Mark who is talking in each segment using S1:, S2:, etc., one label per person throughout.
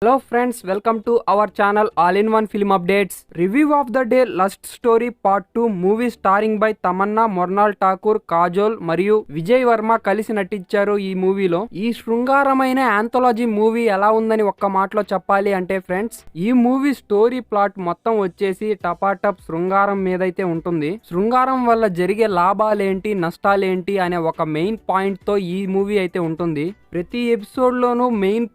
S1: Hello friends, welcome to our channel All-in-One Film Updates. Review of the day Lust Story Part 2 movie starring by Tamannaah, Mrunal Thakur, Kajol మరియు విజయ్ వర్మ కలిసి నటించారు ఈ మూవీలో. ఈ శృంగారమైన anthology movie ఎలా ఉందని ఒక్క మాటలో చెప్పాలి అంటే ఫ్రెండ్స్, ఈ మూవీ స్టోరీ ప్లాట్ మొత్తం వచ్చేసి టపాటప్ శృంగారం మీదైతే ఉంటుంది. శృంగారం వల్ల జరిగే లాభాలేంటి, నష్టాలేంటి అనే ఒక మెయిన్ పాయింట్ తో ఈ మూవీ అయితే ఉంటుంది. ప్రతి ఎపిసోడ్ లోనూ మెయిన్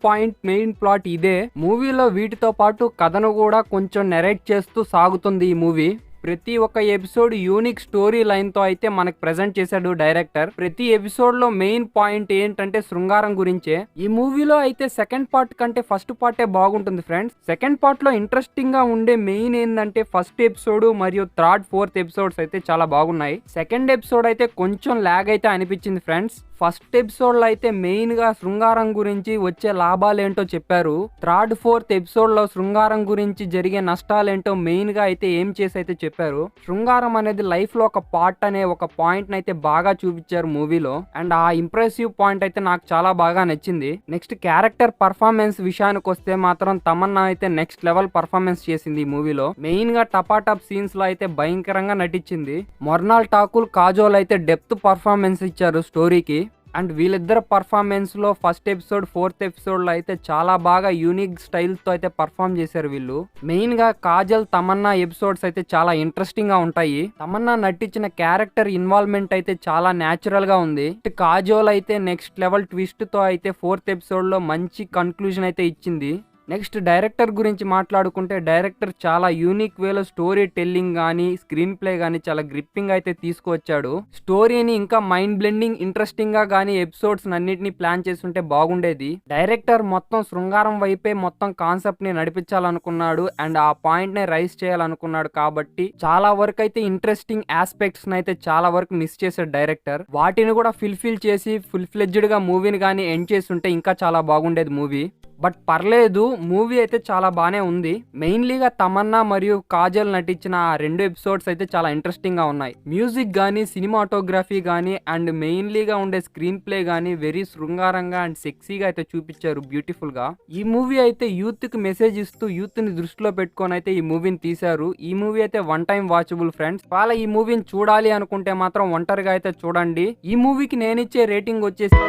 S1: ప్లాట్ ఇదే. మూవీలో వీటితో పాటు కథను కూడా కొంచెం నెరేట్ చేస్తూ సాగుతుంది ఈ మూవీ. ప్రతి ఒక్క ఎపిసోడ్ యూనిక్ స్టోరీ లైన్ తో అయితే మనకు ప్రెజెంట్ చేశాడు డైరెక్టర్. ప్రతి ఎపిసోడ్ లో మెయిన్ పాయింట్ ఏంటంటే శృంగారం గురించే. ఈ మూవీలో అయితే సెకండ్ పార్ట్ కంటే ఫస్ట్ పార్టే బాగుంటుంది ఫ్రెండ్స్. సెకండ్ పార్ట్ లో ఇంట్రెస్టింగ్ గా ఉండే మెయిన్ ఏంటంటే ఫస్ట్ ఎపిసోడ్ మరియు థర్డ్, ఫోర్త్ ఎపిసోడ్స్ అయితే చాలా బాగున్నాయి. సెకండ్ ఎపిసోడ్ అయితే కొంచెం లాగ్ అయితే అనిపించింది ఫ్రెండ్స్. ఫస్ట్ ఎపిసోడ్ లో అయితే మెయిన్ గా శృంగారం గురించి వచ్చే లాభాలేంటో చెప్పారు. థర్డ్, ఫోర్త్ ఎపిసోడ్ లో శృంగారం గురించి జరిగే నష్టాలేంటో మెయిన్ గా అయితే ఏం చేసి అయితే చెప్పారు. శృంగారం అనేది లైఫ్ లో ఒక పార్ట్ అనే ఒక పాయింట్ అయితే బాగా చూపించారు మూవీలో. అండ్ ఆ ఇంప్రెసివ్ పాయింట్ అయితే నాకు చాలా బాగా నచ్చింది. నెక్స్ట్ క్యారెక్టర్ పర్ఫార్మెన్స్ విషయానికి వస్తే మాత్రం తమన్నా అయితే నెక్స్ట్ లెవెల్ పర్ఫార్మెన్స్ చేసింది ఈ మూవీలో. మెయిన్ గా టపాటప్ సీన్స్ లో అయితే భయంకరంగా నటించింది. మొర్నాల్ ఠాకూర్, కాజోల్ అయితే డెప్త్ పర్ఫార్మెన్స్ ఇచ్చారు స్టోరీకి. అండ్ వీళ్ళిద్దరు పర్ఫార్మెన్స్ లో ఫస్ట్ ఎపిసోడ్, ఫోర్త్ ఎపిసోడ్ లో అయితే చాలా బాగా యూనిక్ స్టైల్ తో అయితే పర్ఫార్మ్ చేశారు వీళ్ళు. మెయిన్ గా కాజల్, తమన్నా ఎపిసోడ్స్ అయితే చాలా ఇంట్రెస్టింగ్ గా ఉంటాయి. తమన్నా నటించిన క్యారెక్టర్ ఇన్వాల్వ్మెంట్ అయితే చాలా న్యాచురల్ గా ఉంది. కాజోల్ అయితే నెక్స్ట్ లెవెల్ ట్విస్ట్ తో అయితే ఫోర్త్ ఎపిసోడ్ లో మంచి కన్క్లూజన్ అయితే ఇచ్చింది. నెక్స్ట్ డైరెక్టర్ గురించి మాట్లాడుకుంటే డైరెక్టర్ చాలా యూనిక్ వేలో స్టోరీ టెల్లింగ్ గానీ, స్క్రీన్ ప్లే గానీ చాలా గ్రిప్పింగ్ అయితే తీసుకువచ్చాడు. స్టోరీని ఇంకా మైండ్ బ్లెండింగ్, ఇంట్రెస్టింగ్ గా గానీ ఎపిసోడ్స్ అన్నిటిని ప్లాన్ చేస్తుంటే బాగుండేది. డైరెక్టర్ మొత్తం శృంగారం వైపే మొత్తం కాన్సెప్ట్ ని నడిపించాలనుకున్నాడు అండ్ ఆ పాయింట్ ని రైజ్ చేయాలనుకున్నాడు. కాబట్టి చాలా వరకు అయితే ఇంట్రెస్టింగ్ ఆస్పెక్ట్స్ అయితే చాలా వరకు మిస్ చేశాడు డైరెక్టర్. వాటిని కూడా ఫుల్ఫిల్ చేసి ఫుల్ ఫ్లెడ్జ్డ్ గా మూవీని గానీ ఎండ్ చేస్తుంటే ఇంకా చాలా బాగుండేది మూవీ. బట్ పర్లేదు, మూవీ అయితే చాలా బానే ఉంది. మెయిన్లీగా తమన్నా మరియు కాజల్ నటించిన ఆ 2 ఎపిసోడ్స్ అయితే చాలా ఇంట్రెస్టింగ్ గా ఉన్నాయి. మ్యూజిక్ గానీ, సినిమాటోగ్రఫీ గానీ అండ్ మెయిన్లీగా ఉండే స్క్రీన్ ప్లే గానీ వెరీ శృంగారంగా అండ్ సెక్సీగా అయితే చూపించారు బ్యూటిఫుల్ గా. ఈ మూవీ అయితే యూత్ కి మెసేజ్ ఇస్తూ యూత్ ని దృష్టిలో పెట్టుకొని అయితే ఈ మూవీని తీశారు. ఈ మూవీ అయితే వన్ టైం వాచబుల్ ఫ్రెండ్స్. వాళ్ళ ఈ మూవీని చూడాలి అనుకుంటే మాత్రం ఒంటరిగా అయితే చూడండి. ఈ మూవీకి నేనిచ్చే రేటింగ్ వచ్చేసి